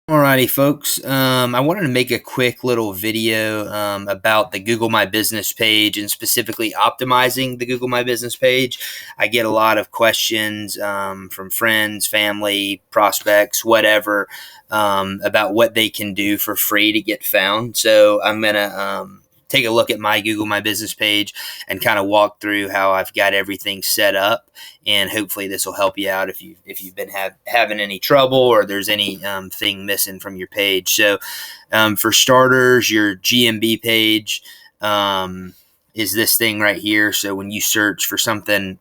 Alrighty, folks. I wanted to make a quick little video about the Google My Business page and specifically optimizing the Google My Business page. I get a lot of questions from friends, family, prospects, whatever, about what they can do for free to get found. So I'm going to take a look at my Google My Business page and kind of walk through how I've got everything set up, and hopefully this will help you out if you've been having any trouble or there's any thing missing from your page. So for starters, your GMB page is this thing right here. So when you search for something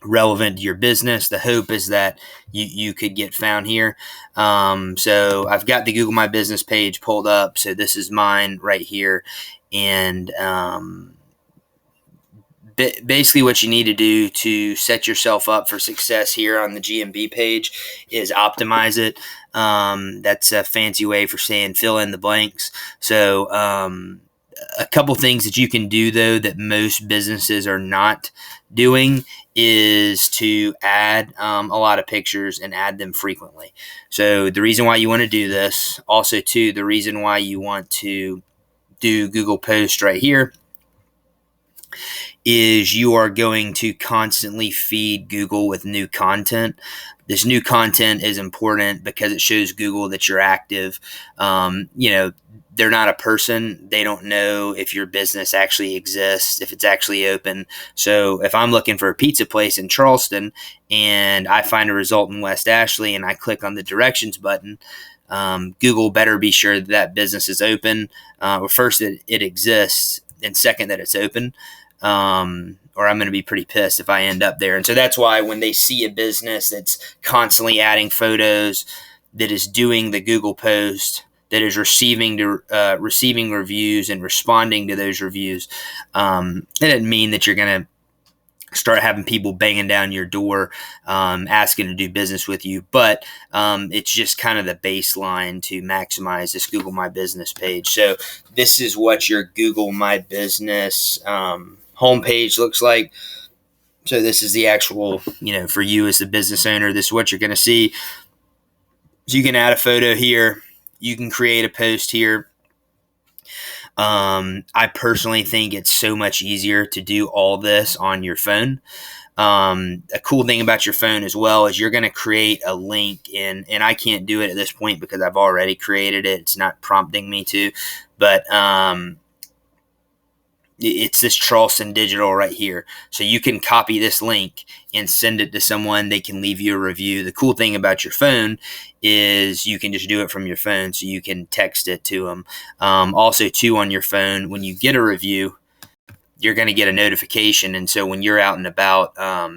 relevant to your business, the hope is that you could get found here. So I've got the Google My Business page pulled up. So this is mine right here. And basically what you need to do to set yourself up for success here on the GMB page is optimize it. That's a fancy way for saying fill in the blanks. So a couple things that you can do, though, that most businesses are not doing is to add a lot of pictures and add them frequently. So the reason why you want to do this, also too, the reason why you want to do Google Post right here is you are going to constantly feed Google with new content. This new content is important because it shows Google that you're active. They're not a person. They don't know if your business actually exists, if it's actually open. So if I'm looking for a pizza place in Charleston and I find a result in West Ashley and I click on the directions button, Google better be sure that business is open. First, that it exists, and second, that it's open. Or I'm going to be pretty pissed if I end up there. And so that's why when they see a business that's constantly adding photos, that is doing the Google post, that is receiving reviews and responding to those reviews, it doesn't mean that you're going to start having people banging down your door, asking to do business with you. But it's just kind of the baseline to maximize this Google My Business page. So this is what your Google My Business homepage looks like. So this is the actual, for you as the business owner, this is what you're going to see. So you can add a photo here. You can create a post here. I personally think it's so much easier to do all this on your phone. A cool thing about your phone as well is you're going to create a link and I can't do it at this point because I've already created it. It's not prompting me to, but it's this Charleston Digital right here. So you can copy this link and send it to someone. They can leave you a review. The cool thing about your phone is you can just do it from your phone, so you can text it to them. Also, too, on your phone, when you get a review, you're going to get a notification. And so when you're out and about,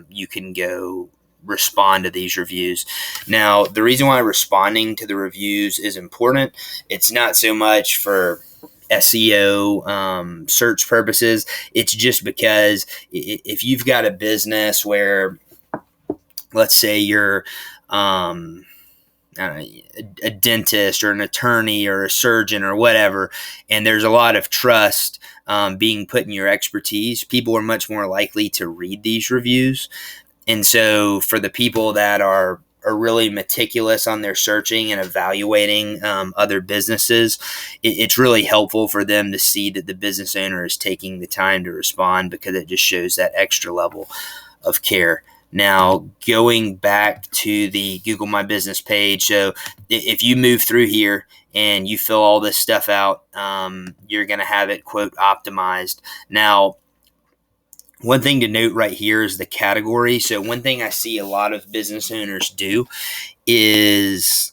you can go respond to these reviews. Now, the reason why responding to the reviews is important, it's not so much for SEO search purposes. It's just because if you've got a business where, let's say you're a dentist or an attorney or a surgeon or whatever, and there's a lot of trust being put in your expertise, people are much more likely to read these reviews. And so for the people that are really meticulous on their searching and evaluating other businesses, it's really helpful for them to see that the business owner is taking the time to respond, because it just shows that extra level of care. Now, going back to the Google My Business page, so if you move through here and you fill all this stuff out, you're going to have it, quote, optimized. Now, one thing to note right here is the category. So one thing I see a lot of business owners do is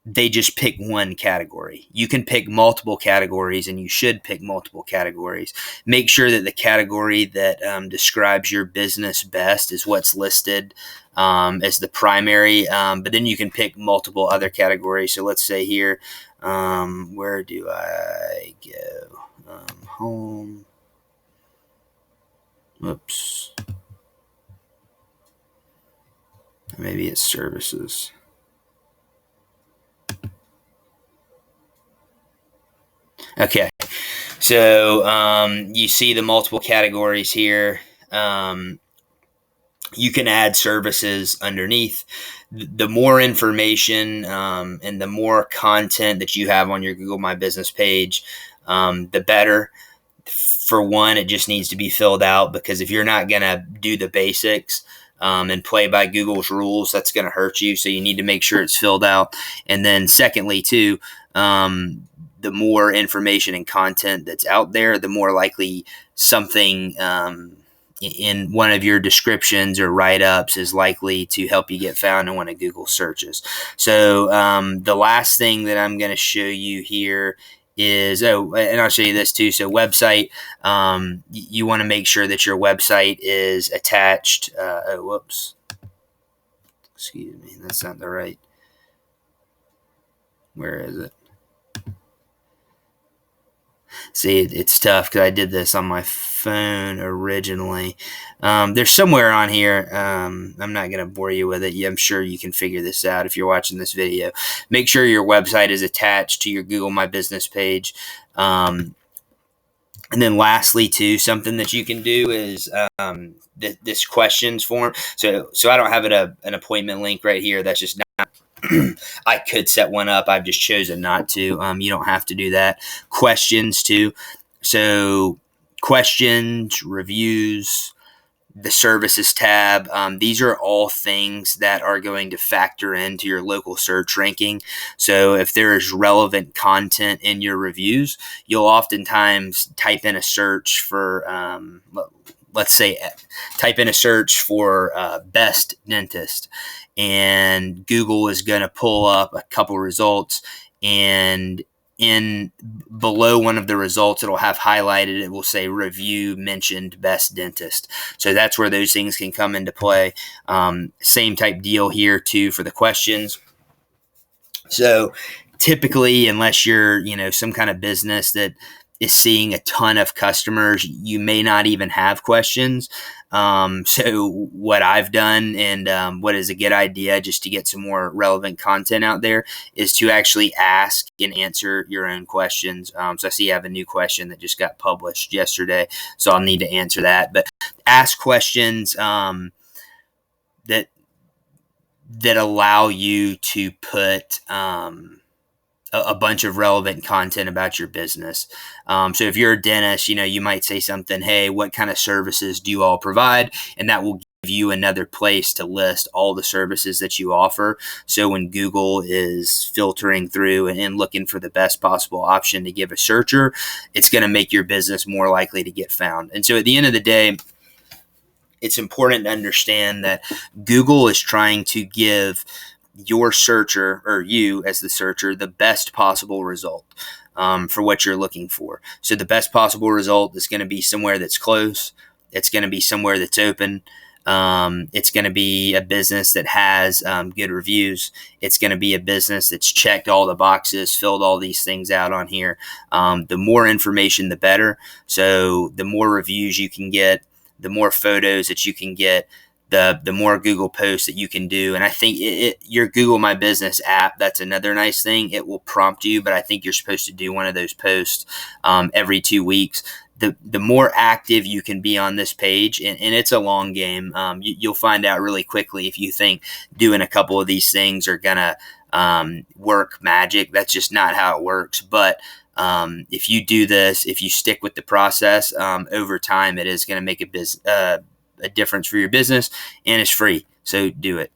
they just pick one category. You can pick multiple categories, and you should pick multiple categories. Make sure that the category that describes your business best is what's listed as the primary, but then you can pick multiple other categories. So let's say here, where do I go? Home. Oops. Maybe it's services. Okay. So you see the multiple categories here. You can add services underneath. the more information and the more content that you have on your Google My Business page, the better. For one, it just needs to be filled out, because if you're not going to do the basics and play by Google's rules, that's going to hurt you. So you need to make sure it's filled out. And then secondly, too, the more information and content that's out there, the more likely something in one of your descriptions or write-ups is likely to help you get found in one of Google searches. So the last thing that I'm going to show you here is, and I'll show you this too. So website, you want to make sure that your website is attached. Excuse me, that's not the right. Where is it? See, it's tough because I did this on my phone originally. There's somewhere on here. I'm not going to bore you with it. I'm sure you can figure this out if you're watching this video. Make sure your website is attached to your Google My Business page. And then lastly, too, something that you can do is this questions form. So I don't have an appointment link right here. That's just not. I could set one up. I've just chosen not to. You don't have to do that. Questions too. So questions, reviews, the services tab. These are all things that are going to factor into your local search ranking. So if there is relevant content in your reviews, you'll oftentimes type in a search for, let's say, type in a search for best dentist, and Google is going to pull up a couple results, and in below one of the results, it'll have highlighted, it will say review mentioned best dentist. So that's where those things can come into play. Same type deal here too for the questions. So typically, unless you're, some kind of business that is seeing a ton of customers, you may not even have questions. So what I've done, and what is a good idea just to get some more relevant content out there, is to actually ask and answer your own questions. So I see you have a new question that just got published yesterday, so I'll need to answer that. But ask questions that allow you to put a bunch of relevant content about your business. So if you're a dentist, you might say something, hey, what kind of services do you all provide? And that will give you another place to list all the services that you offer. So when Google is filtering through and looking for the best possible option to give a searcher, it's going to make your business more likely to get found. And so at the end of the day, it's important to understand that Google is trying to give your searcher, or you as the searcher, the best possible result for what you're looking for. So the best possible result is going to be somewhere that's close. It's going to be somewhere that's open. It's going to be a business that has good reviews. It's going to be a business that's checked all the boxes, filled all these things out on here. The more information, the better. So the more reviews you can get, the more photos that you can get, the more Google posts that you can do. And I think your Google My Business app, that's another nice thing. It will prompt you, but I think you're supposed to do one of those posts every 2 weeks. The more active you can be on this page, and it's a long game, you'll find out really quickly if you think doing a couple of these things are going to work magic. That's just not how it works. But if you do this, if you stick with the process, over time, it is going to make a difference for your business, and it's free. So do it.